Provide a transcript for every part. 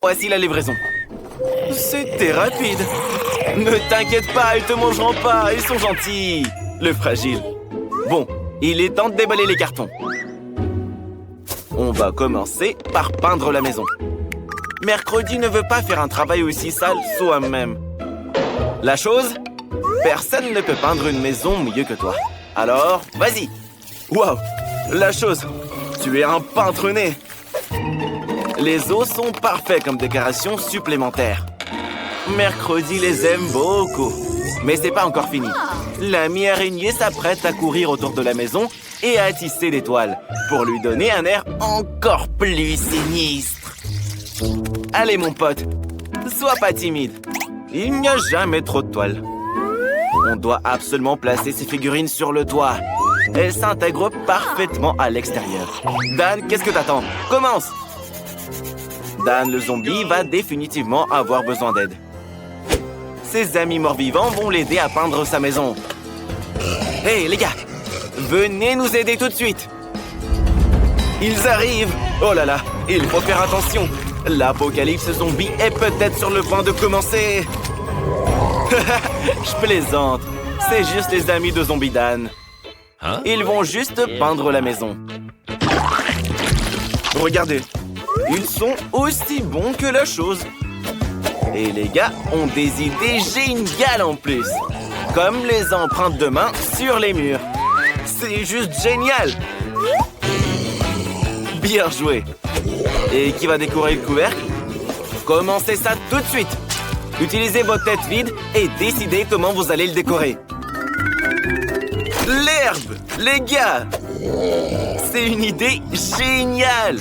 Voici la livraison. C'était rapide. Ne t'inquiète pas, ils te mangeront pas, ils sont gentils. Le fragile. Bon, il est temps de déballer les cartons. On va commencer par peindre la maison. Mercredi ne veut pas faire un travail aussi sale soi-même. La chose, personne ne peut peindre une maison mieux que toi. Alors, vas-y. Waouh, la chose, tu es un peintre né. Les os sont parfaits comme décoration supplémentaire. Mercredi les aime beaucoup. Mais c'est pas encore fini. L'ami araignée s'apprête à courir autour de la maison et à tisser des toiles pour lui donner un air encore plus sinistre. Allez mon pote, sois pas timide. Il n'y a jamais trop de toiles. On doit absolument placer ces figurines sur le toit. Elles s'intègrent parfaitement à l'extérieur. Dan, qu'est-ce que t'attends? Commence! Dan le zombie va définitivement avoir besoin d'aide. Ses amis morts-vivants vont l'aider à peindre sa maison. Hé, les gars! Venez nous aider tout de suite! Ils arrivent! Oh là là, il faut faire attention! L'apocalypse zombie est peut-être sur le point de commencer! Je plaisante! C'est juste les amis de Zombie Dan. Ils vont juste peindre la maison. Regardez! Ils sont aussi bons que la chose. Et les gars ont des idées géniales en plus. Comme les empreintes de main sur les murs. C'est juste génial! Bien joué! Et qui va décorer le couvercle? Commencez ça tout de suite! Utilisez votre tête vide et décidez comment vous allez le décorer. L'herbe! Les gars! C'est une idée géniale!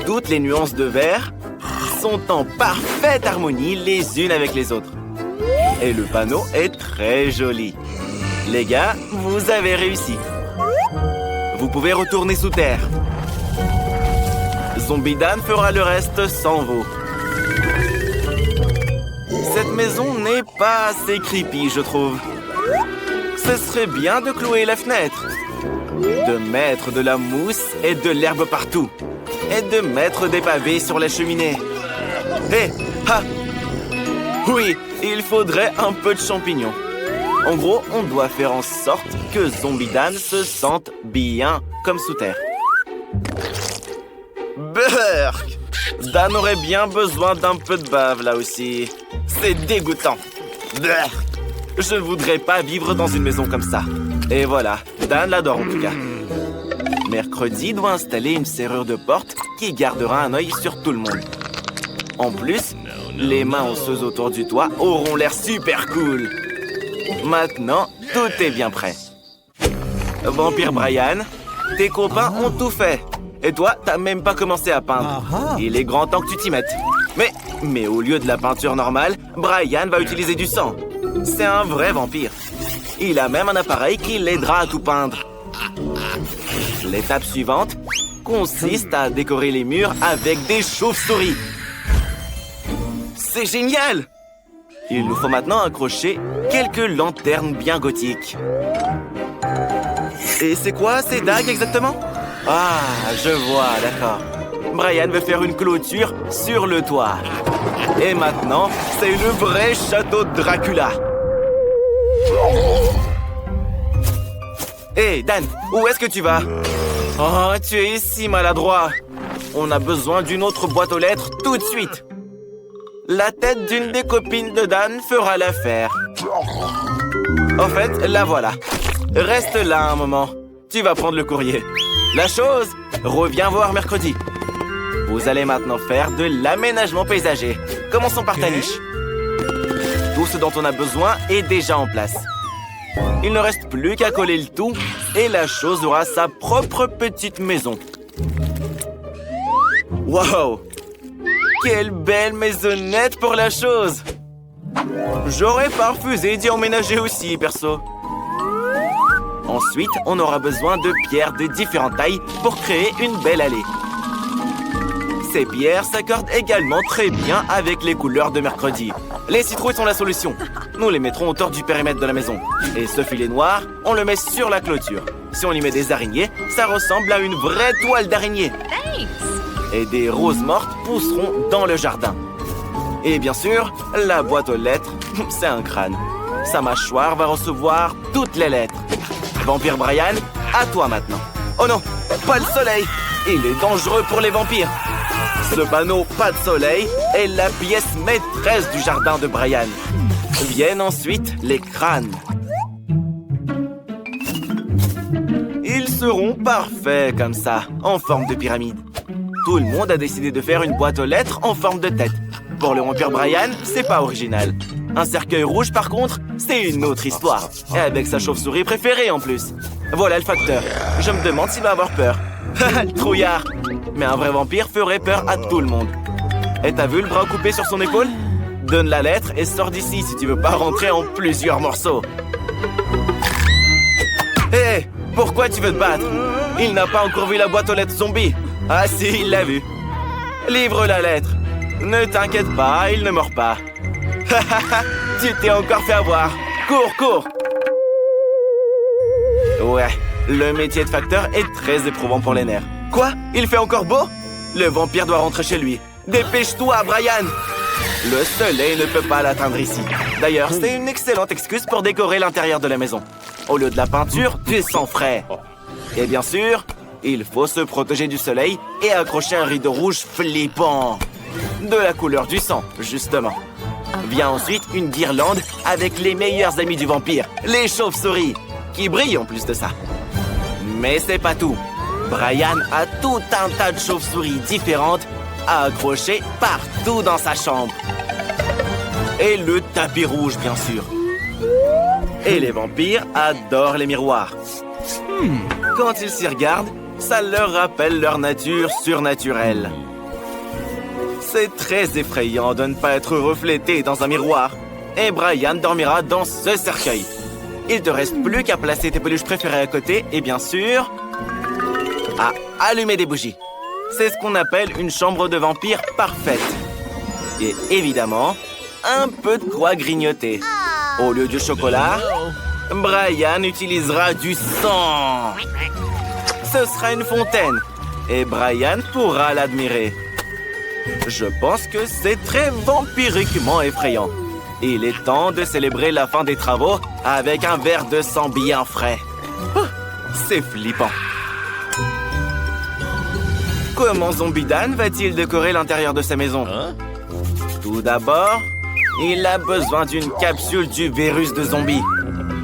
Toutes les nuances de vert sont en parfaite harmonie les unes avec les autres. Et le panneau est très joli. Les gars, vous avez réussi. Vous pouvez retourner sous terre. Zombie Dan fera le reste sans vous. Cette maison n'est pas assez creepy, je trouve. Ce serait bien de clouer la fenêtre, de mettre de la mousse et de l'herbe partout, et de mettre des pavés sur la cheminée. Hé, ha! Oui, il faudrait un peu de champignons. En gros, on doit faire en sorte que Zombie Dan se sente bien comme sous terre. Burk! Dan aurait bien besoin d'un peu de bave là aussi. C'est dégoûtant. Burk! Je ne voudrais pas vivre dans une maison comme ça. Et voilà, Dan l'adore en tout cas. Mercredi doit installer une serrure de porte qui gardera un œil sur tout le monde. En plus, les mains osseuses autour du toit auront l'air super cool. Maintenant, tout est bien prêt. Vampire Brian, tes copains ont tout fait. Et toi, t'as même pas commencé à peindre. Il est grand temps que tu t'y mettes. Mais au lieu de la peinture normale, Brian va utiliser du sang. C'est un vrai vampire. Il a même un appareil qui l'aidera à tout peindre. L'étape suivante consiste à décorer les murs avec des chauves-souris. C'est génial! Il nous faut maintenant accrocher quelques lanternes bien gothiques. Et c'est quoi ces dagues exactement? Ah, je vois, d'accord. Brian veut faire une clôture sur le toit. Et maintenant, c'est le vrai château de Dracula. Hé, Dan, où est-ce que tu vas? Oh, tu es si maladroit. On a besoin d'une autre boîte aux lettres tout de suite. La tête d'une des copines de Dan fera l'affaire. En fait, la voilà. Reste là un moment. Tu vas prendre le courrier. La chose, reviens voir mercredi. Vous allez maintenant faire de l'aménagement paysager. Commençons par ta niche. Tout ce dont on a besoin est déjà en place. Il ne reste plus qu'à coller le tout et la chose aura sa propre petite maison. Wow! Quelle belle maisonnette pour la chose! J'aurais pas refusé d'y emménager aussi, perso. Ensuite, on aura besoin de pierres de différentes tailles pour créer une belle allée. Ces pierres s'accordent également très bien avec les couleurs de mercredi. Les citrouilles sont la solution. Nous les mettrons autour du périmètre de la maison. Et ce filet noir, on le met sur la clôture. Si on y met des araignées, ça ressemble à une vraie toile d'araignée. et des roses mortes pousseront dans le jardin. Et bien sûr, la boîte aux lettres, c'est un crâne. Sa mâchoire va recevoir toutes les lettres. Vampire Brian, à toi maintenant. Oh non, pas le soleil! Il est dangereux pour les vampires. Ce panneau « Pas de soleil » est la pièce maîtresse du jardin de Brian. Viennent ensuite les crânes. Ils seront parfaits comme ça, en forme de pyramide. Tout le monde a décidé de faire une boîte aux lettres en forme de tête. Pour le vampire Brian, c'est pas original. Un cercueil rouge, par contre, c'est une autre histoire. Et avec sa chauve-souris préférée en plus. Voilà le facteur. Je me demande s'il va avoir peur. Le trouillard. Mais un vrai vampire ferait peur à tout le monde. Et t'as vu le bras coupé sur son épaule? Donne la lettre et sors d'ici si tu veux pas rentrer en plusieurs morceaux. Hé, pourquoi tu veux te battre? Il n'a pas encore vu la boîte aux lettres zombie. Ah si, il l'a vu. Livre la lettre. Ne t'inquiète pas, il ne mord pas. Tu t'es encore fait avoir. Cours, cours. Ouais, le métier de facteur est très éprouvant pour les nerfs. Quoi? Il fait encore beau? Le vampire doit rentrer chez lui. Dépêche-toi, Brian! Le soleil ne peut pas l'atteindre ici. D'ailleurs, c'est une excellente excuse pour décorer l'intérieur de la maison. Au lieu de la peinture, du sang frais. Et bien sûr, il faut se protéger du soleil et accrocher un rideau rouge flippant. De la couleur du sang, justement. Vient ensuite une guirlande avec les meilleurs amis du vampire, les chauves-souris, qui brillent en plus de ça. Mais c'est pas tout. Brian a tout un tas de chauves-souris différentes à accrocher partout dans sa chambre. Et le tapis rouge, bien sûr. Et les vampires adorent les miroirs. Quand ils s'y regardent, ça leur rappelle leur nature surnaturelle. C'est très effrayant de ne pas être reflété dans un miroir. Et Brian dormira dans ce cercueil. Il te reste plus qu'à placer tes peluches préférées à côté et bien sûr, à allumer des bougies. C'est ce qu'on appelle une chambre de vampire parfaite. Et évidemment, un peu de quoi grignoter. Au lieu du chocolat, Brian utilisera du sang. Ce sera une fontaine et Brian pourra l'admirer. Je pense que c'est très vampiriquement effrayant. Il est temps de célébrer la fin des travaux avec un verre de sang bien frais. C'est flippant. Comment Zombie Dan va-t-il décorer l'intérieur de sa maison? Tout d'abord, il a besoin d'une capsule du virus de zombie.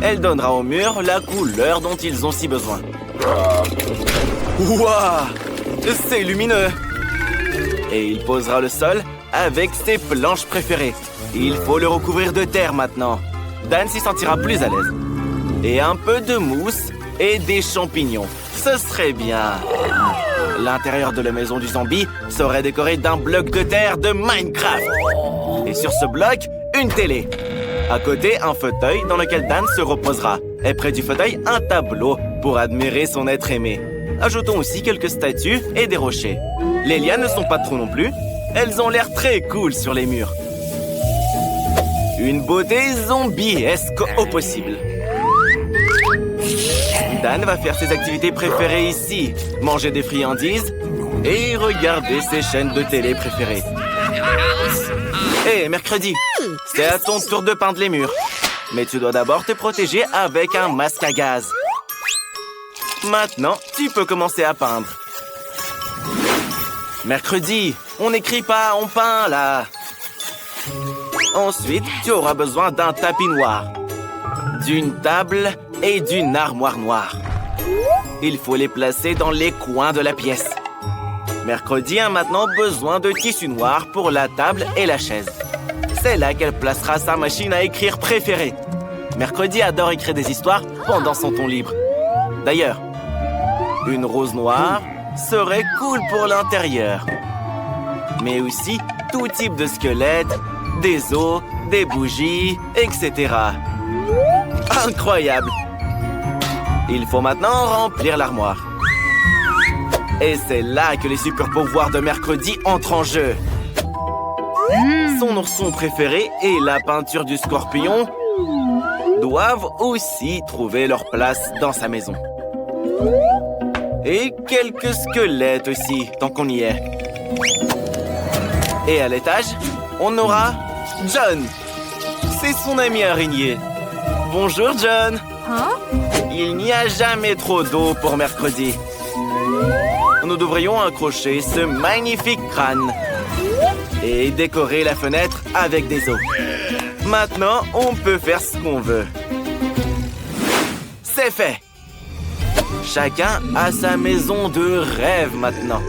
Elle donnera aux murs la couleur dont ils ont si besoin. Waouh! C'est lumineux! Et il posera le sol avec ses planches préférées. Il faut le recouvrir de terre maintenant. Dan s'y sentira plus à l'aise. Et un peu de mousse et des champignons. Ce serait bien. L'intérieur de la maison du zombie serait décoré d'un bloc de terre de Minecraft. Et sur ce bloc, une télé. À côté, un fauteuil dans lequel Dan se reposera. Et près du fauteuil, un tableau pour admirer son être aimé. Ajoutons aussi quelques statues et des rochers. Les lianes ne sont pas trop non plus. Elles ont l'air très cool sur les murs. Une beauté zombiesque au possible. Dan va faire ses activités préférées ici. Manger des friandises et regarder ses chaînes de télé préférées. Hé, mercredi, c'est à ton tour de peindre les murs. Mais tu dois d'abord te protéger avec un masque à gaz. Maintenant, tu peux commencer à peindre. Mercredi, on n'écrit pas, on peint là. Ensuite, tu auras besoin d'un tapis noir, d'une table et d'une armoire noire. Il faut les placer dans les coins de la pièce. Mercredi a maintenant besoin de tissu noir pour la table et la chaise. C'est là qu'elle placera sa machine à écrire préférée. Mercredi adore écrire des histoires pendant son temps libre. D'ailleurs, une rose noire serait cool pour l'intérieur. Mais aussi tout type de squelette, des os, des bougies, etc. Incroyable! Il faut maintenant remplir l'armoire. Et c'est là que les super pouvoirs de mercredi entrent en jeu. Son ourson préféré et la peinture du scorpion doivent aussi trouver leur place dans sa maison. Et quelques squelettes aussi, tant qu'on y est. Et à l'étage, on aura John. C'est son ami araignée. Bonjour, John. Il n'y a jamais trop d'eau pour mercredi. Nous devrions accrocher ce magnifique crâne et décorer la fenêtre avec des os. Maintenant, on peut faire ce qu'on veut. C'est fait. Chacun a sa maison de rêve maintenant.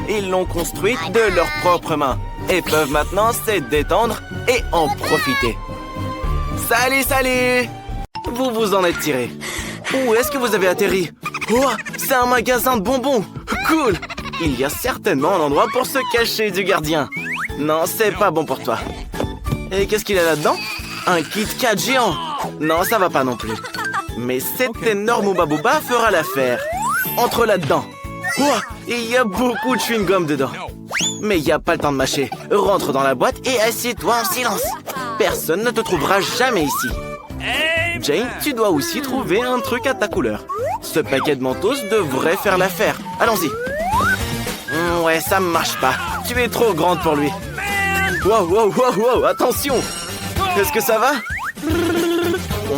Ils l'ont construite de leurs propres mains et peuvent maintenant se détendre et en profiter. Salut, salut! Vous vous en êtes tiré. Où est-ce que vous avez atterri? Oh, c'est un magasin de bonbons. Cool! Il y a certainement un endroit pour se cacher du gardien. Non, c'est pas bon pour toi. Et qu'est-ce qu'il y a là-dedans? Un Kit Kat géant. Non, ça va pas non plus. Mais cet énorme Ooba Booba fera l'affaire. Entre là-dedans. Oh, il y a beaucoup de chewing-gum dedans. Mais il n'y a pas le temps de mâcher. Rentre dans la boîte et assieds-toi en silence. Personne ne te trouvera jamais ici. Jane, tu dois aussi trouver un truc à ta couleur. Ce paquet de Mentos devrait faire l'affaire. Allons-y. Ouais, ça marche pas. Tu es trop grande pour lui. Wow, wow, wow, wow, attention. Est-ce que ça va?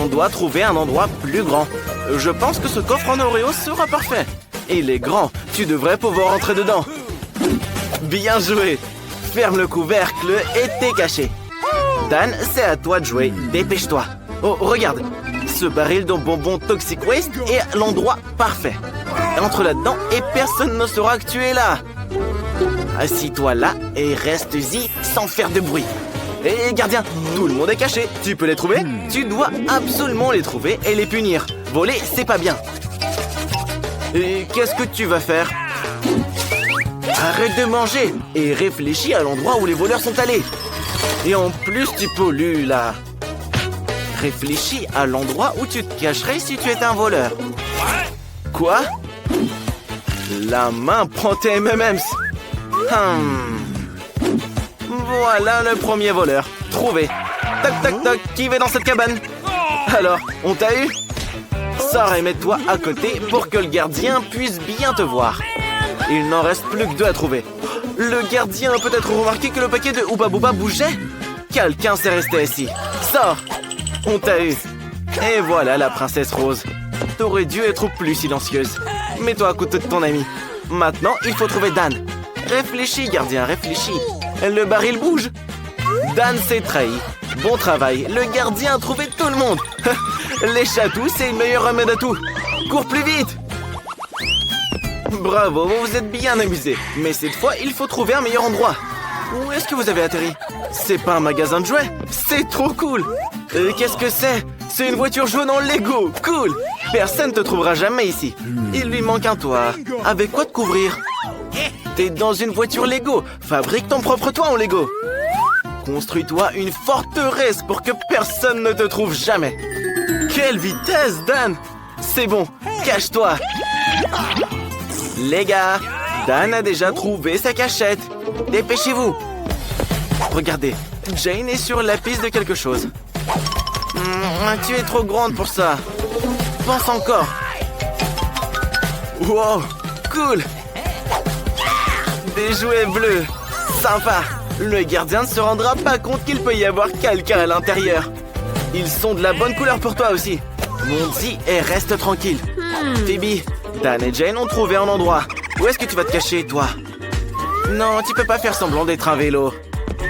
On doit trouver un endroit plus grand. Je pense que ce coffre en Oreo sera parfait. Il est grand, tu devrais pouvoir entrer dedans. Bien joué. Ferme le couvercle et t'es caché. Dan, c'est à toi de jouer. Dépêche-toi. Oh, regarde. Ce baril de bonbons Toxic Waste est l'endroit parfait. Entre là-dedans et personne ne saura que tu es là. Assis-toi là et reste-y sans faire de bruit. Et gardien, tout le monde est caché. Tu peux les trouver? Tu dois absolument les trouver et les punir. Voler, c'est pas bien. Et qu'est-ce que tu vas faire? Arrête de manger et réfléchis à l'endroit où les voleurs sont allés. Et en plus, tu pollues là. Réfléchis à l'endroit où tu te cacherais si tu étais un voleur. Quoi? La main prend tes M&M's. Voilà le premier voleur. Trouvé. Toc, toc, toc. Qui va dans cette cabane? Alors, on t'a eu? Sors et mets-toi à côté pour que le gardien puisse bien te voir. Il n'en reste plus que 2 à trouver. Le gardien a peut-être remarqué que le paquet de Ooba Booba bougeait. Quelqu'un s'est resté assis. Sors! On t'a eu. Et voilà la princesse rose. T'aurais dû être plus silencieuse. Mets-toi à côté de ton ami. Maintenant, il faut trouver Dan. Réfléchis, gardien, réfléchis. Le baril bouge. Dan s'est trahi. Bon travail, le gardien a trouvé tout le monde. Les chatous, c'est le meilleur remède à tout. Cours plus vite. Bravo, vous vous êtes bien amusés. Mais cette fois, il faut trouver un meilleur endroit. Où est-ce que vous avez atterri? C'est pas un magasin de jouets. C'est trop cool. Qu'est-ce que c'est? C'est une voiture jaune en Lego. Cool. Personne ne te trouvera jamais ici. Il lui manque un toit. Avec quoi te couvrir? T'es dans une voiture Lego. Fabrique ton propre toit en Lego. Construis-toi une forteresse pour que personne ne te trouve jamais. Quelle vitesse, Dan! C'est bon, cache-toi. Les gars, Dan a déjà trouvé sa cachette. Dépêchez-vous. Regardez, Jane est sur la piste de quelque chose. Tu es trop grande pour ça. Pense encore. Wow, cool. Des jouets bleus. Sympa. Le gardien ne se rendra pas compte qu'il peut y avoir quelqu'un à l'intérieur. Ils sont de la bonne couleur pour toi aussi. Monte-y et reste tranquille. Phoebe, Dan et Jane ont trouvé un endroit. Où est-ce que tu vas te cacher, toi? Non, tu peux pas faire semblant d'être un vélo.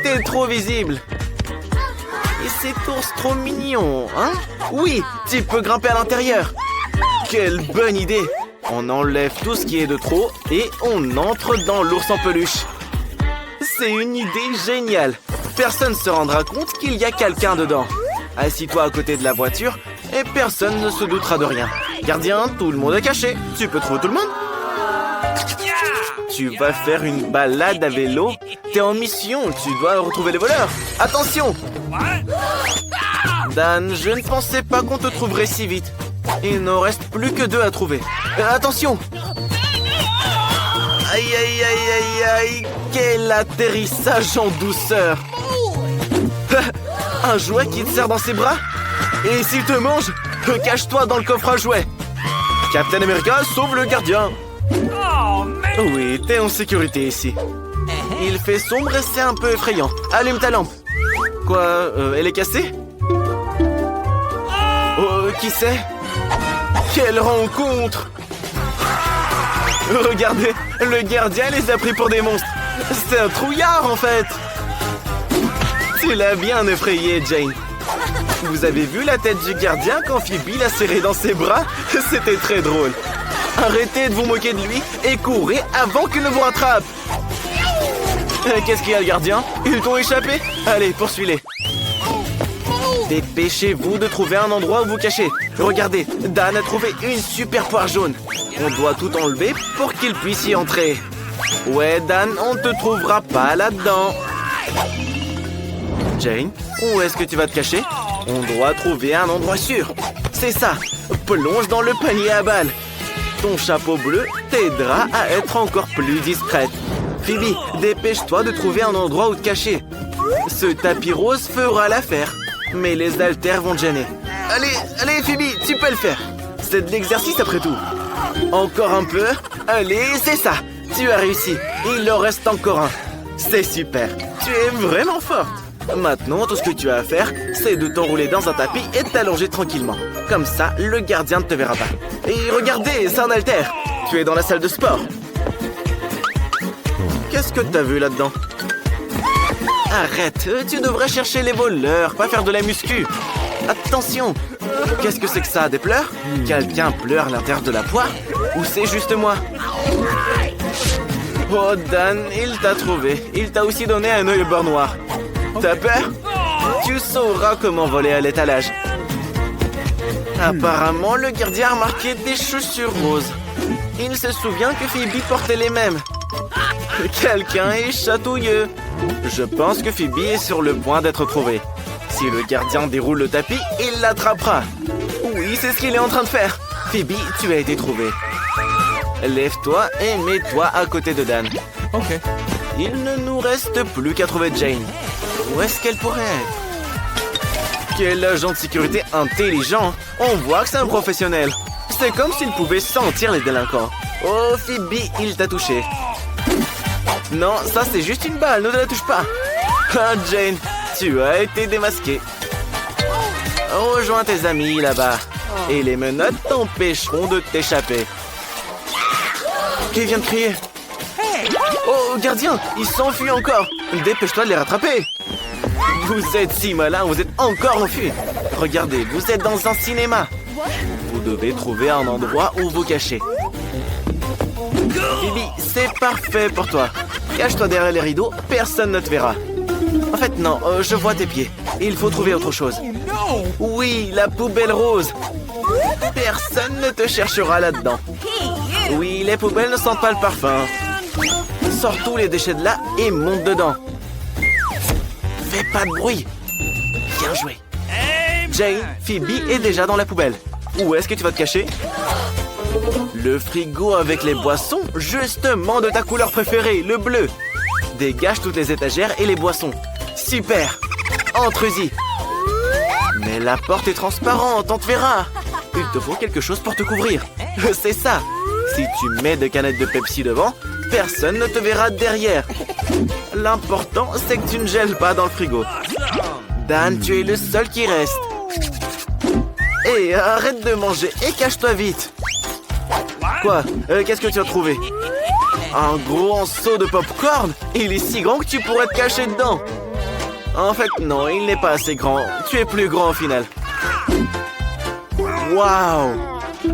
T'es trop visible. Et cet ours trop mignon, hein? Oui, tu peux grimper à l'intérieur. Quelle bonne idée. On enlève tout ce qui est de trop et on entre dans l'ours en peluche. C'est une idée géniale. Personne ne se rendra compte qu'il y a quelqu'un dedans. Assis-toi à côté de la voiture et personne ne se doutera de rien. Gardien, tout le monde est caché. Tu peux trouver tout le monde? Tu vas faire une balade à vélo? T'es en mission, tu dois retrouver les voleurs. Attention! Dan, je ne pensais pas qu'on te trouverait si vite. Il n'en reste plus que 2 à trouver. Attention! Aïe, aïe, aïe, aïe, aïe! Quel atterrissage en douceur! Un jouet qui te serre dans ses bras? Et s'il te mange, cache-toi dans le coffre à jouets! Captain America sauve le gardien! Oh, man! Oui, t'es en sécurité ici. Il fait sombre et c'est un peu effrayant. Allume ta lampe. Quoi, elle est cassée? Oh, qui c'est? Quelle rencontre! Regardez, le gardien les a pris pour des monstres. C'est un trouillard en fait. Tu l'as bien effrayé, Jane. Vous avez vu la tête du gardien quand Phoebe l'a serré dans ses bras? C'était très drôle. Arrêtez de vous moquer de lui et courez avant qu'il ne vous rattrape. Qu'est-ce qu'il y a, le gardien? Ils t'ont échappé? Allez, poursuis-les. Dépêchez-vous de trouver un endroit où vous cacher. Regardez, Dan a trouvé une super poire jaune. On doit tout enlever pour qu'il puisse y entrer. Ouais, Dan, on ne te trouvera pas là-dedans. Jane, où est-ce que tu vas te cacher? On doit trouver un endroit sûr. C'est ça. Plonge dans le panier à balles. Ton chapeau bleu t'aidera à être encore plus discrète. Phoebe, dépêche-toi de trouver un endroit où te cacher. Ce tapis rose fera l'affaire, mais les haltères vont te gêner. Allez, Phoebe, tu peux le faire. C'est de l'exercice après tout. Encore un peu. Allez, c'est ça. Tu as réussi. Il en reste encore un. C'est super. Tu es vraiment forte. Maintenant, tout ce que tu as à faire, c'est de t'enrouler dans un tapis et de t'allonger tranquillement. Comme ça, le gardien ne te verra pas. Et regardez, c'est un haltère. Tu es dans la salle de sport. Qu'est-ce que t'as vu là-dedans? Arrête, tu devrais chercher les voleurs, pas faire de la muscu. Attention. Qu'est-ce que c'est que ça, des pleurs? Quelqu'un pleure à l'intérieur de la poire? Ou c'est juste moi? Oh, Dan, il t'a trouvé. Il t'a aussi donné un œil au beurre noir. T'as peur? Tu sauras comment voler à l'étalage. Apparemment, le gardien a remarqué des chaussures roses. Il se souvient que Phoebe portait les mêmes. Quelqu'un est chatouilleux. Je pense que Phoebe est sur le point d'être trouvée. Si le gardien déroule le tapis, il l'attrapera. Oui, c'est ce qu'il est en train de faire. Phoebe, tu as été trouvée. Lève-toi et mets-toi à côté de Dan. Ok. Il ne nous reste plus qu'à trouver Jane. Où est-ce qu'elle pourrait être? Quel agent de sécurité intelligent! On voit que c'est un professionnel. C'est comme s'il pouvait sentir les délinquants. Oh, Phoebe, il t'a touché. Non, ça c'est juste une balle, ne la touche pas. Ah, Jane, tu as été démasquée. Rejoins tes amis là-bas. Et les menottes t'empêcheront de t'échapper. Qui vient de crier? Oh, gardien, il s'enfuit encore. Dépêche-toi de les rattraper. Vous êtes si malin, vous êtes encore enfui. Regardez, vous êtes dans un cinéma. Vous devez trouver un endroit où vous cacher. Phoebe, c'est parfait pour toi. Cache-toi derrière les rideaux, personne ne te verra. En fait, non, je vois tes pieds. Il faut trouver autre chose. Oui, la poubelle rose. Personne ne te cherchera là-dedans. Oui, les poubelles ne sentent pas le parfum. Sors tous les déchets de là et monte dedans. Fais pas de bruit. Bien joué. Jane, Phoebe est déjà dans la poubelle. Où est-ce que tu vas te cacher? Le frigo avec les boissons, justement de ta couleur préférée, le bleu. Dégage toutes les étagères et les boissons. Super. Entre-y. Mais la porte est transparente, on te verra. Il te faut quelque chose pour te couvrir. C'est ça. Si tu mets des canettes de Pepsi devant, personne ne te verra derrière. L'important, c'est que tu ne gèles pas dans le frigo. Dan, tu es le seul qui reste. Et arrête de manger et cache-toi vite. Quoi? Qu'est-ce que tu as trouvé? Un gros seau de pop-corn? Il est si grand que tu pourrais te cacher dedans. En fait, non, il n'est pas assez grand. Tu es plus grand au final. Waouh!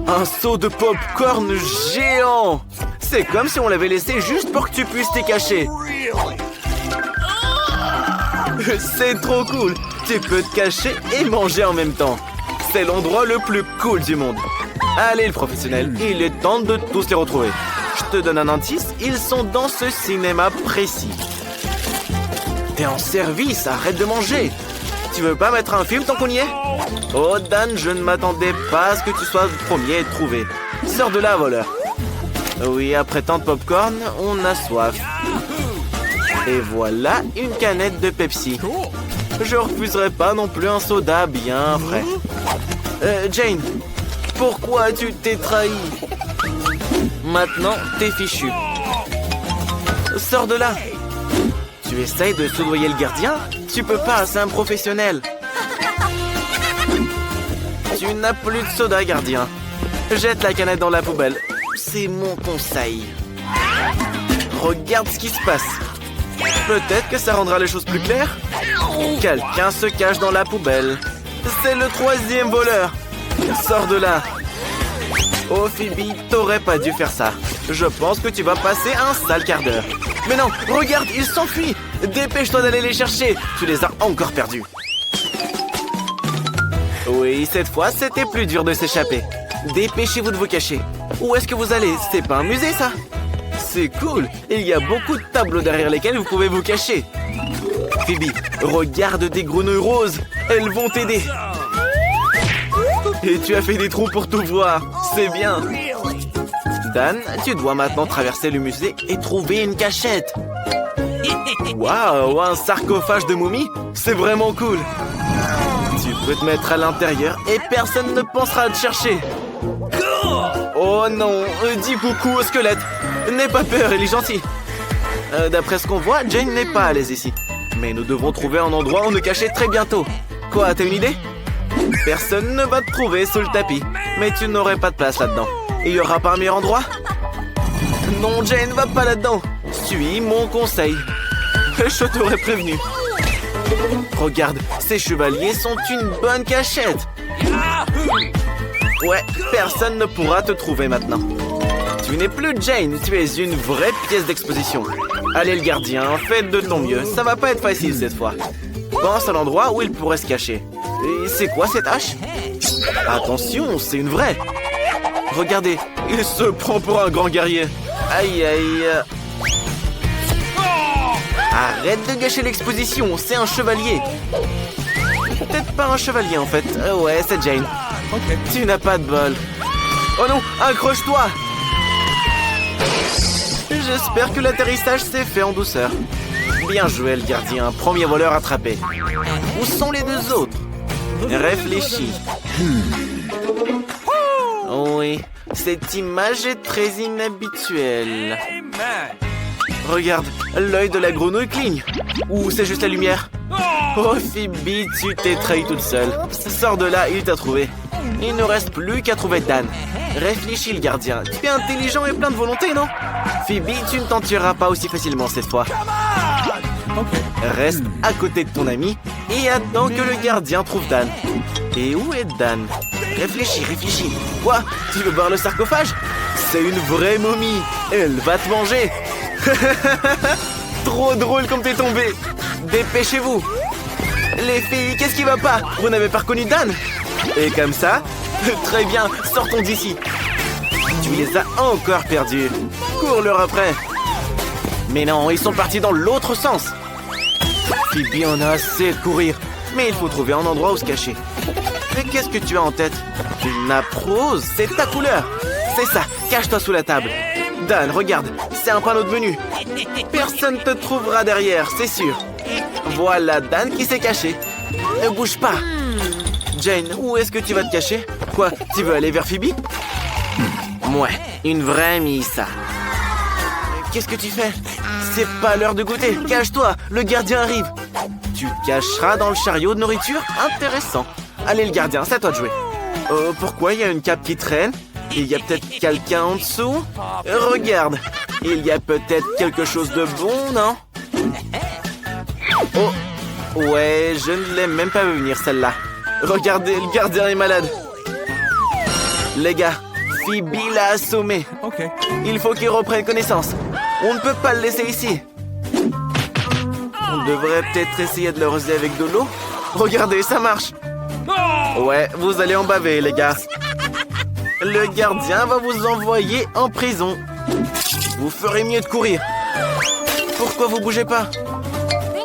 Un seau de pop-corn géant! C'est comme si on l'avait laissé juste pour que tu puisses t'y cacher. C'est trop cool! Tu peux te cacher et manger en même temps. C'est l'endroit le plus cool du monde. Allez, le professionnel, il est temps de tous les retrouver. Je te donne un indice, ils sont dans ce cinéma précis. T'es en service, arrête de manger. Tu veux pas mettre un film tant qu'on y est? Oh, Dan, je ne m'attendais pas à ce que tu sois le premier à être trouvé. Sors de là, voleur. Oui, après tant de popcorn, on a soif. Et voilà une canette de Pepsi. Je refuserai pas non plus un soda bien frais. Jane, pourquoi tu t'es trahi? Maintenant, t'es fichu. Sors de là. Tu essayes de soudoyer le gardien? Tu peux pas, c'est un professionnel. Tu n'as plus de soda, gardien. Jette la canette dans la poubelle. C'est mon conseil. Regarde ce qui se passe. Peut-être que ça rendra les choses plus claires. Quelqu'un se cache dans la poubelle. C'est le 3e voleur. Sors de là. Oh Phoebe, t'aurais pas dû faire ça. Je pense que tu vas passer un sale quart d'heure. Mais non, regarde, ils s'enfuient. Dépêche-toi d'aller les chercher. Tu les as encore perdus. Oui, cette fois, c'était plus dur de s'échapper. Dépêchez-vous de vous cacher. Où est-ce que vous allez? C'est pas un musée, ça? C'est cool. Il y a beaucoup de tableaux derrière lesquels vous pouvez vous cacher. Phoebe, regarde des grenouilles roses. Elles vont t'aider. Et tu as fait des trous pour tout voir. C'est bien. Dan, tu dois maintenant traverser le musée et trouver une cachette. Waouh, un sarcophage de momie? C'est vraiment cool. Tu peux te mettre à l'intérieur et personne ne pensera à te chercher. Oh non, dis coucou au squelette. N'aie pas peur, il est gentil. D'après ce qu'on voit, Jane n'est pas à l'aise ici. Mais nous devons trouver un endroit où nous cacher très bientôt. Quoi, t'as une idée? Personne ne va te trouver sous le tapis. Mais tu n'aurais pas de place là-dedans. Il y aura pas un meilleur endroit? Non, Jane, va pas là-dedans. Suis mon conseil. Je t'aurais prévenu. Regarde, ces chevaliers sont une bonne cachette. Ouais, personne ne pourra te trouver maintenant. Tu n'es plus Jane, tu es une vraie pièce d'exposition. Allez le gardien, faites de ton mieux. Ça va pas être facile cette fois. Pense à l'endroit où il pourrait se cacher. Et c'est quoi cette hache? Attention, c'est une vraie. Regardez, il se prend pour un grand guerrier. Aïe aïe. Arrête de gâcher l'exposition, c'est un chevalier. Peut-être pas un chevalier en fait. Ouais, c'est Jane. Okay. Tu n'as pas de bol. Oh non, accroche-toi. J'espère que l'atterrissage s'est fait en douceur. Bien joué le gardien, premier voleur attrapé. Où sont les deux autres? Réfléchis. Oui, cette image est très inhabituelle. Regarde, l'œil de la grenouille cligne. Ou c'est juste la lumière? Oh Phoebe, tu t'es trahi toute seule. Sors de là, il t'a trouvé. Il ne reste plus qu'à trouver Dan. Réfléchis le gardien. Tu es intelligent et plein de volonté, non? Phoebe, tu ne t'en tireras pas aussi facilement cette fois. Reste à côté de ton ami et attends que le gardien trouve Dan. Et où est Dan? Réfléchis, réfléchis. Quoi? Tu veux voir le sarcophage? C'est une vraie momie. Elle va te manger. Trop drôle comme t'es tombé. Dépêchez-vous. Les filles, qu'est-ce qui va pas? Vous n'avez pas reconnu Dan? Et comme ça? Très bien, sortons d'ici. Tu les as encore perdus. Cours-leur après. Mais non, ils sont partis dans l'autre sens. Phoebe en a assez de courir. Mais il faut trouver un endroit où se cacher. Mais qu'est-ce que tu as en tête? Une nappe rose, c'est ta couleur. C'est ça, cache-toi sous la table. Dan, regarde, c'est un panneau de menu. Personne ne te trouvera derrière, c'est sûr. Voilà Dan qui s'est caché. Ne bouge pas. Jane, où est-ce que tu vas te cacher? Quoi, tu veux aller vers Phoebe? Ouais, une vraie amie, ça. Qu'est-ce que tu fais? C'est pas l'heure de goûter. Cache-toi, le gardien arrive. Tu te cacheras dans le chariot de nourriture? Intéressant. Allez le gardien, c'est à toi de jouer. Pourquoi il y a une cape qui traîne? Il y a peut-être quelqu'un en dessous? Regarde, il y a peut-être quelque chose de bon, non? Oh, ouais, je ne l'ai même pas vu venir celle-là. Regardez, le gardien est malade. Les gars, Phoebe l'a assommé. Il faut qu'il reprenne connaissance. On ne peut pas le laisser ici. On devrait peut-être essayer de le rosser avec de l'eau. Regardez, ça marche. Ouais, vous allez en baver, les gars. Le gardien va vous envoyer en prison. Vous ferez mieux de courir. Pourquoi vous bougez pas?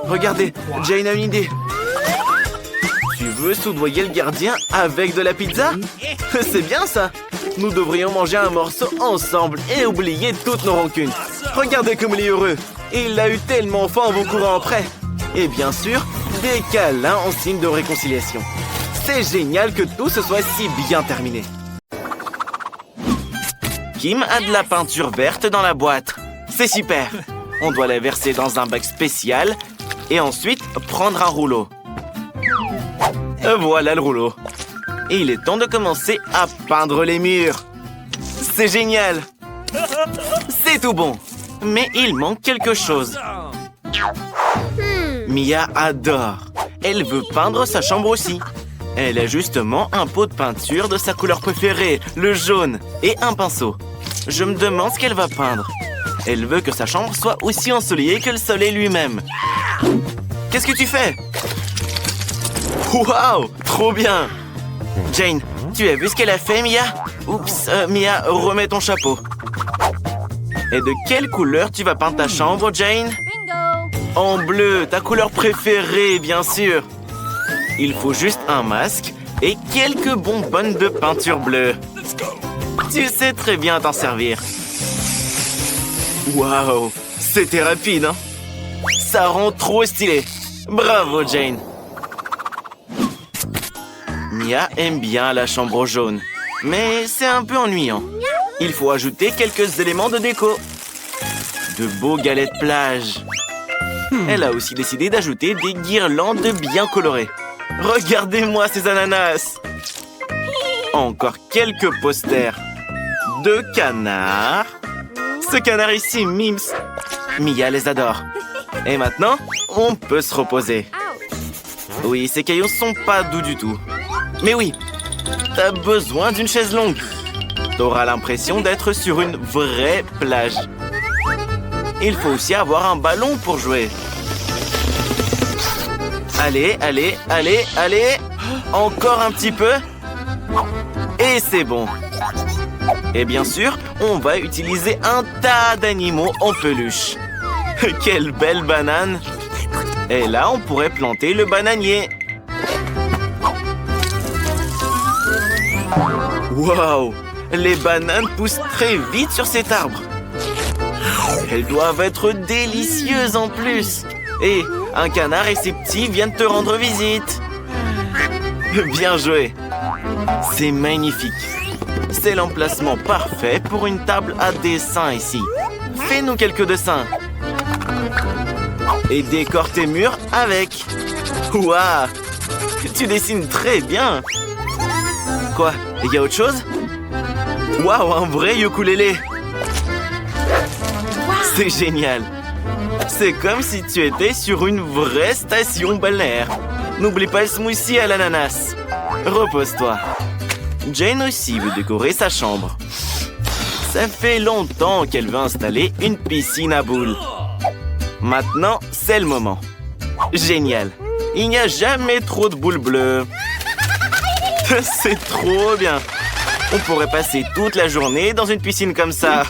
Regardez, Jane a une idée. Tu veux soudoyer le gardien avec de la pizza? C'est bien ça. Nous devrions manger un morceau ensemble et oublier toutes nos rancunes. Regardez comme il est heureux. Il a eu tellement faim en vous courant après. Et bien sûr, des câlins en signe de réconciliation. C'est génial que tout se soit si bien terminé. Kim a de la peinture verte dans la boîte. C'est super. On doit la verser dans un bac spécial et ensuite prendre un rouleau. Voilà le rouleau. Et il est temps de commencer à peindre les murs. C'est génial! C'est tout bon. Mais il manque quelque chose. Mia adore. Elle veut peindre sa chambre aussi. Elle a justement un pot de peinture de sa couleur préférée, le jaune, et un pinceau. Je me demande ce qu'elle va peindre. Elle veut que sa chambre soit aussi ensoleillée que le soleil lui-même. Qu'est-ce que tu fais? Waouh! Trop bien! Jane, tu as vu ce qu'elle a fait, Mia? Oups, Mia, remets ton chapeau. Et de quelle couleur tu vas peindre ta chambre, Jane? Bingo! En bleu, ta couleur préférée, bien sûr. Il faut juste un masque et quelques bonbonnes de peinture bleue. Tu sais très bien t'en servir. Waouh, c'était rapide, hein? Ça rend trop stylé. Bravo, Jane. Mia aime bien la chambre jaune, mais c'est un peu ennuyant. Il faut ajouter quelques éléments de déco. De beaux galets de plage. Elle a aussi décidé d'ajouter des guirlandes bien colorées. Regardez-moi ces ananas. Encore quelques posters. 2 canards. Ce canard ici, Mims. Mia les adore. Et maintenant, on peut se reposer. Oui, ces cailloux sont pas doux du tout. Mais oui, t'as besoin d'une chaise longue. T'auras l'impression d'être sur une vraie plage. Il faut aussi avoir un ballon pour jouer. Allez, allez, allez, allez. Encore un petit peu. Et c'est bon. Et bien sûr, on va utiliser un tas d'animaux en peluche. Quelle belle banane! Et là, on pourrait planter le bananier. Waouh! Les bananes poussent très vite sur cet arbre. Elles doivent être délicieuses en plus. Et un canard et ses petits viennent te rendre visite. Bien joué! C'est magnifique. C'est l'emplacement parfait pour une table à dessin ici. Fais-nous quelques dessins. Et décore tes murs avec. Waouh! Tu dessines très bien. Quoi? Il y a autre chose? Waouh, un vrai ukulélé. C'est génial. C'est comme si tu étais sur une vraie station balnéaire. N'oublie pas le smoothie à l'ananas. Repose-toi. Jane aussi veut décorer sa chambre. Ça fait longtemps qu'elle veut installer une piscine à boules. Maintenant, c'est le moment. Génial. Il n'y a jamais trop de boules bleues. C'est trop bien. On pourrait passer toute la journée dans une piscine comme ça.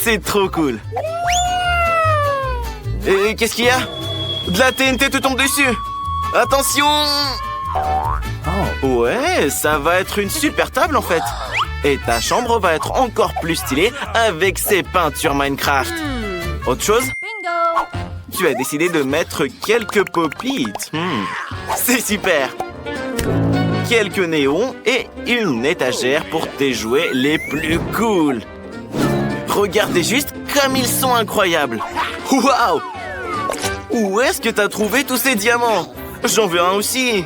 C'est trop cool. Et qu'est-ce qu'il y a? De la TNT te tombe dessus. Attention! Ouais, ça va être une super table en fait. Et ta chambre va être encore plus stylée avec ces peintures Minecraft. Autre chose? Bingo! Tu as décidé de mettre quelques pop-it. C'est super. Quelques néons et une étagère pour tes jouets les plus cool. Regardez juste comme ils sont incroyables. Waouh! Où est-ce que t'as trouvé tous ces diamants? J'en veux un aussi.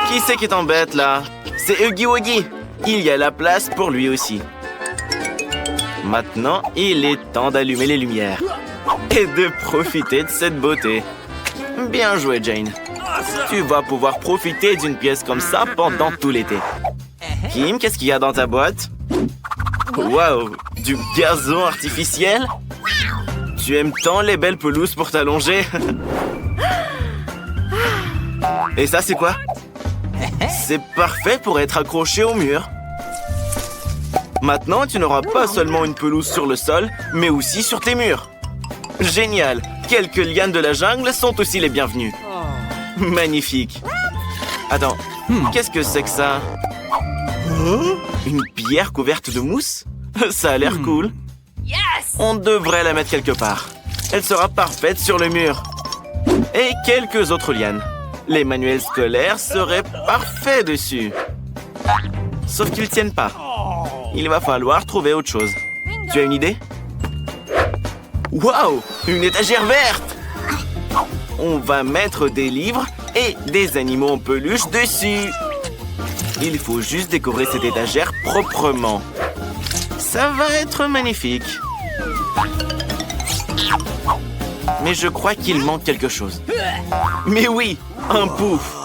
Qui c'est qui t'embête là? C'est Huggy Wuggy. Il y a la place pour lui aussi. Maintenant, il est temps d'allumer les lumières. Et de profiter de cette beauté. Bien joué, Jane. Tu vas pouvoir profiter d'une pièce comme ça pendant tout l'été. Kim, qu'est-ce qu'il y a dans ta boîte? Waouh! Du gazon artificiel? Tu aimes tant les belles pelouses pour t'allonger? Et ça, c'est quoi? C'est parfait pour être accroché au mur. Maintenant, tu n'auras pas seulement une pelouse sur le sol, mais aussi sur tes murs. Génial! Quelques lianes de la jungle sont aussi les bienvenues. Magnifique! Attends, qu'est-ce que c'est que ça? Une pierre couverte de mousse? Ça a l'air cool. Yes! On devrait la mettre quelque part. Elle sera parfaite sur le mur. Et quelques autres lianes. Les manuels scolaires seraient parfaits dessus. Sauf qu'ils tiennent pas. Il va falloir trouver autre chose. Tu as une idée? Waouh! Une étagère verte! On va mettre des livres et des animaux en peluche dessus. Il faut juste décorer cette étagère proprement. Ça va être magnifique. Mais je crois qu'il manque quelque chose. Mais oui, un pouf.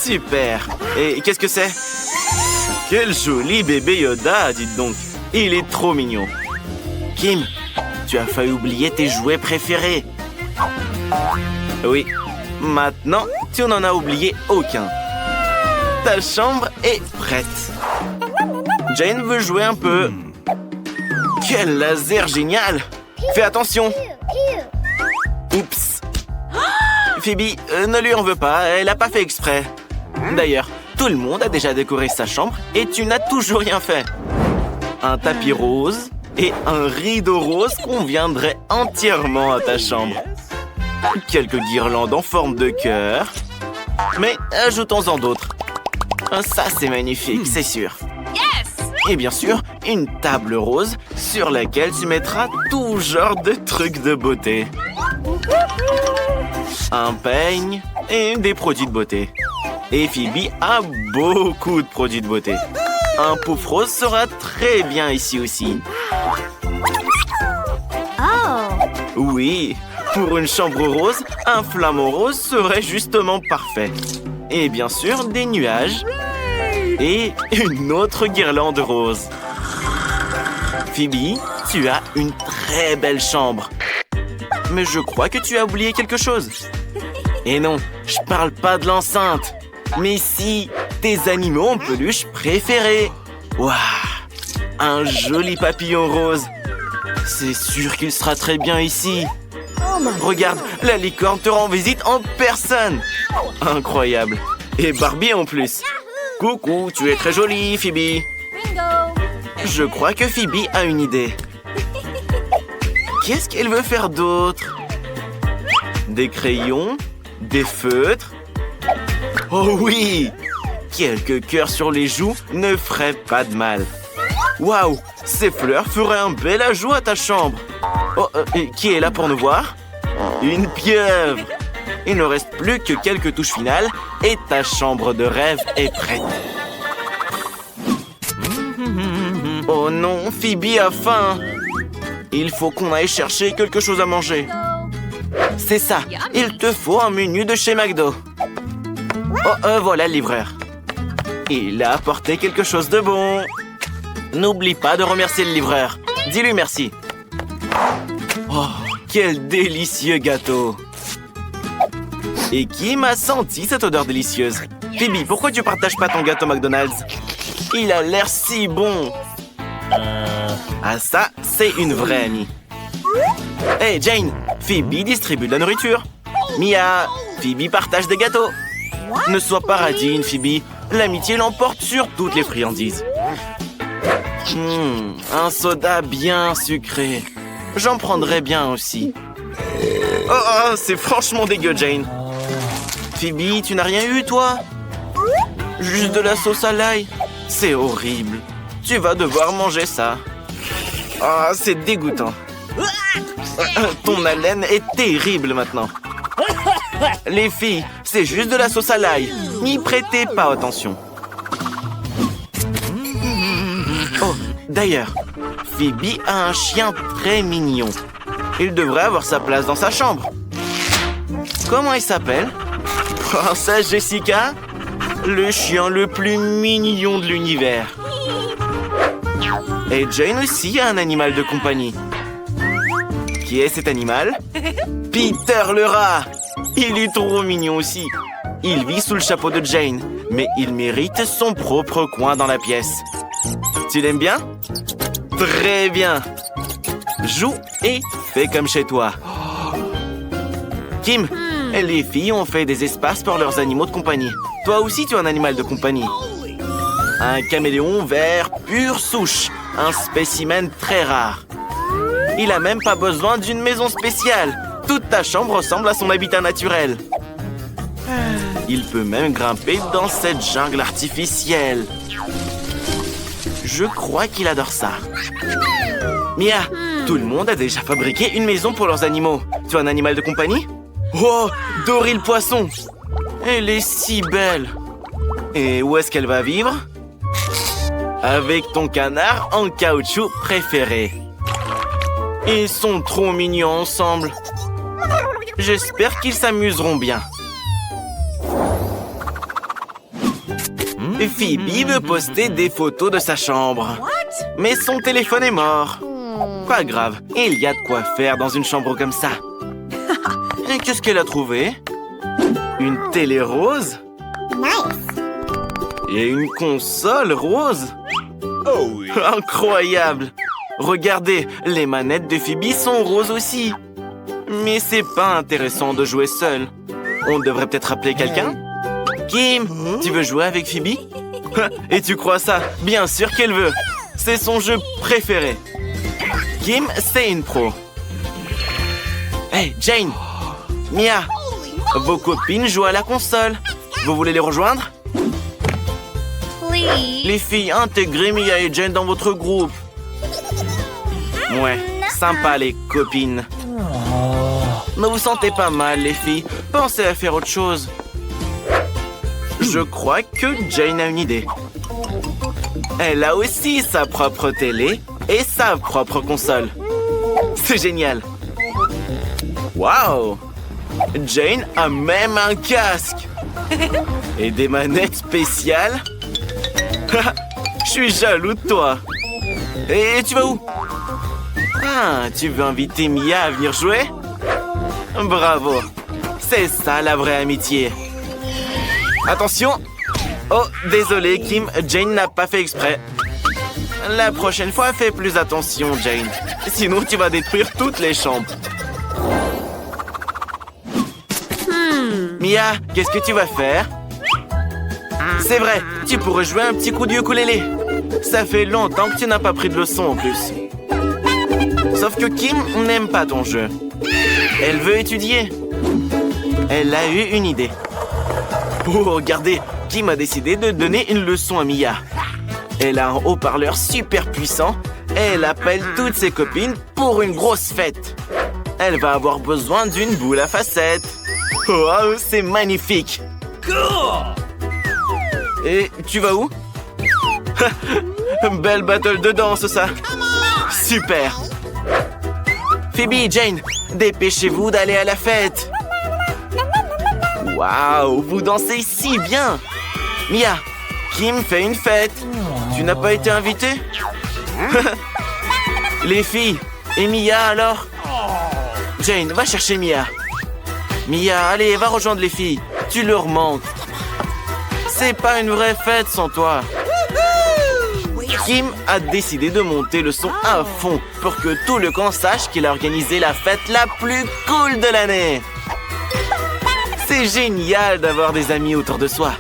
Super. Et qu'est-ce que c'est? Quel joli bébé Yoda, dites donc. Il est trop mignon. Kim, tu as failli oublier tes jouets préférés. Oui, maintenant, tu n'en as oublié aucun. Ta chambre est prête. Jane veut jouer un peu. Quel laser génial! Fais attention! Oups! Phoebe, ne lui en veux pas, elle n'a pas fait exprès. D'ailleurs, tout le monde a déjà décoré sa chambre et tu n'as toujours rien fait. Un tapis rose et un rideau rose conviendraient entièrement à ta chambre. Quelques guirlandes en forme de cœur. Mais ajoutons-en d'autres. Ça, c'est magnifique, c'est sûr. Yes! Et bien sûr, une table rose sur laquelle tu mettras tout genre de trucs de beauté. Un peigne et des produits de beauté. Et Phoebe a beaucoup de produits de beauté. Un pouf rose sera très bien ici aussi. Oh! Oui, pour une chambre rose, un flamant rose serait justement parfait. Et bien sûr, des nuages. Et une autre guirlande rose. Phoebe, tu as une très belle chambre. Mais je crois que tu as oublié quelque chose. Et non, je parle pas de l'enceinte. Mais si, tes animaux en peluche préférés. Waouh! Un joli papillon rose. C'est sûr qu'il sera très bien ici. Regarde, la licorne te rend visite en personne. Incroyable. Et Barbie en plus. Coucou, tu es très jolie, Phoebe. Bingo! Je crois que Phoebe a une idée. Qu'est-ce qu'elle veut faire d'autre? Des crayons? Des feutres? Oh oui! Quelques cœurs sur les joues ne feraient pas de mal. Waouh! Ces fleurs feraient un bel ajout à ta chambre. Oh, qui est là pour nous voir? Une pieuvre! Il ne reste plus que quelques touches finales et ta chambre de rêve est prête. Oh non, Phoebe a faim. Il faut qu'on aille chercher quelque chose à manger. C'est ça, il te faut un menu de chez McDo. Oh, voilà le livreur. Il a apporté quelque chose de bon. N'oublie pas de remercier le livreur. Dis-lui merci. Oh, quel délicieux gâteau. Et qui m'a senti cette odeur délicieuse? Phoebe, pourquoi tu partages pas ton gâteau McDonald's? Il a l'air si bon. Ah ça, c'est une vraie amie. Hey Jane, Phoebe distribue de la nourriture. Mia, Phoebe partage des gâteaux. Ne sois pas radine, Phoebe. L'amitié l'emporte sur toutes les friandises. Un soda bien sucré. J'en prendrais bien aussi. Oh, c'est franchement dégueu, Jane. Phoebe, tu n'as rien eu, toi? Juste de la sauce à l'ail. C'est horrible. Tu vas devoir manger ça. Ah, c'est dégoûtant. Ton haleine est terrible maintenant. Les filles, c'est juste de la sauce à l'ail. N'y prêtez pas attention. Oh, d'ailleurs, Phoebe a un chien très mignon. Il devrait avoir sa place dans sa chambre. Comment il s'appelle? Princesse Jessica? Le chien le plus mignon de l'univers. Et Jane aussi a un animal de compagnie. Qui est cet animal? Peter le rat! Il est trop mignon aussi. Il vit sous le chapeau de Jane, mais il mérite son propre coin dans la pièce. Tu l'aimes bien? Très bien. Joue et fais comme chez toi. Kim, les filles ont fait des espaces pour leurs animaux de compagnie. Toi aussi, tu as un animal de compagnie. Un caméléon vert pure souche. Un spécimen très rare. Il a même pas besoin d'une maison spéciale. Toute ta chambre ressemble à son habitat naturel. Il peut même grimper dans cette jungle artificielle. Je crois qu'il adore ça. Mia, Tout le monde a déjà fabriqué une maison pour leurs animaux. Tu as un animal de compagnie? Oh, Dory le poisson! Elle est si belle! Et où est-ce qu'elle va vivre? Avec ton canard en caoutchouc préféré. Ils sont trop mignons ensemble. J'espère qu'ils s'amuseront bien. Phoebe veut poster des photos de sa chambre. Mais son téléphone est mort. Pas grave, il y a de quoi faire dans une chambre comme ça. Et qu'est-ce qu'elle a trouvé? Une télé rose? Et une console rose? Oh oui. Incroyable! Regardez, les manettes de Phoebe sont roses aussi. Mais c'est pas intéressant de jouer seul. On devrait peut-être appeler quelqu'un? Kim, tu veux jouer avec Phoebe? Et tu crois ça? Bien sûr qu'elle veut. C'est son jeu préféré. Kim, c'est une pro. Hey, Jane! Mia! Vos copines jouent à la console. Vous voulez les rejoindre? Please. Les filles, intégrez Mia et Jane dans votre groupe. Ouais, sympa les copines. Ne vous sentez pas mal, les filles. Pensez à faire autre chose. Je crois que Jane a une idée. Elle a aussi sa propre télé et sa propre console. C'est génial. Waouh! Jane a même un casque. Et des manettes spéciales. Je suis jaloux de toi. Et tu vas où? Ah, tu veux inviter Mia à venir jouer? Bravo. C'est ça la vraie amitié. Attention! Oh, désolé, Kim, Jane n'a pas fait exprès. La prochaine fois, fais plus attention, Jane. Sinon, tu vas détruire toutes les chambres. Mia, qu'est-ce que tu vas faire? C'est vrai, tu pourrais jouer un petit coup de ukulélé. Ça fait longtemps que tu n'as pas pris de leçon en plus. Sauf que Kim n'aime pas ton jeu. Elle veut étudier. Elle a eu une idée. Oh, regardez, Kim a décidé de donner une leçon à Mia. Elle a un haut-parleur super puissant et elle appelle toutes ses copines pour une grosse fête. Elle va avoir besoin d'une boule à facettes. Wow, c'est magnifique. Et tu vas où? Belle battle de danse, ça. Super. Phoebe et Jane, dépêchez-vous d'aller à la fête. Waouh, vous dansez si bien. Mia, Kim fait une fête. Tu n'as pas été invitée? Les filles, et Mia alors? Jane, va chercher Mia. Mia, allez, va rejoindre les filles. Tu leur manques. C'est pas une vraie fête sans toi. Kim a décidé de monter le son à fond pour que tout le camp sache qu'il a organisé la fête la plus cool de l'année. C'est génial d'avoir des amis autour de soi.